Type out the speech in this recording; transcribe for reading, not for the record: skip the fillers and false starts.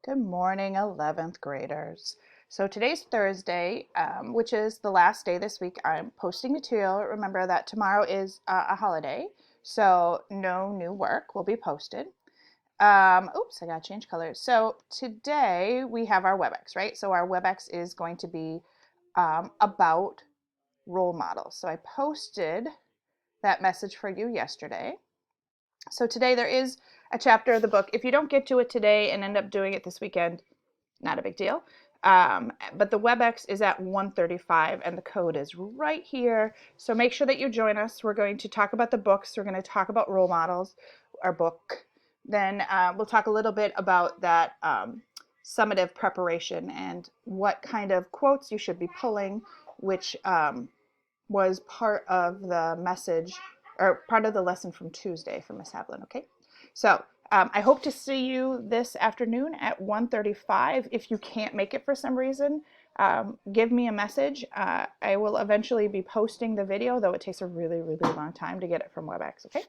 Good morning, 11th graders. So today's Thursday, which is the last day this week. I'm posting material. Remember that tomorrow is a holiday, so no new work will be posted. Oops, I gotta change colors. So today we have our WebEx, right? So our WebEx is going to be about role models. So I posted that message for you yesterday. So today there is a chapter of the book. If you don't get to it today and end up doing it this weekend, not a big deal. But the WebEx is at 1:35 and the code is right here. So make sure that you join us. We're going to talk about the books. We're going to talk about role models, our book. Then we'll talk a little bit about that summative preparation and what kind of quotes you should be pulling, which was part of the message or part of the lesson from Tuesday from Miss Havlin, okay? So I hope to see you this afternoon at 1:35. If you can't make it for some reason, give me a message. I will eventually be posting the video, though it takes a really, really long time to get it from WebEx, okay?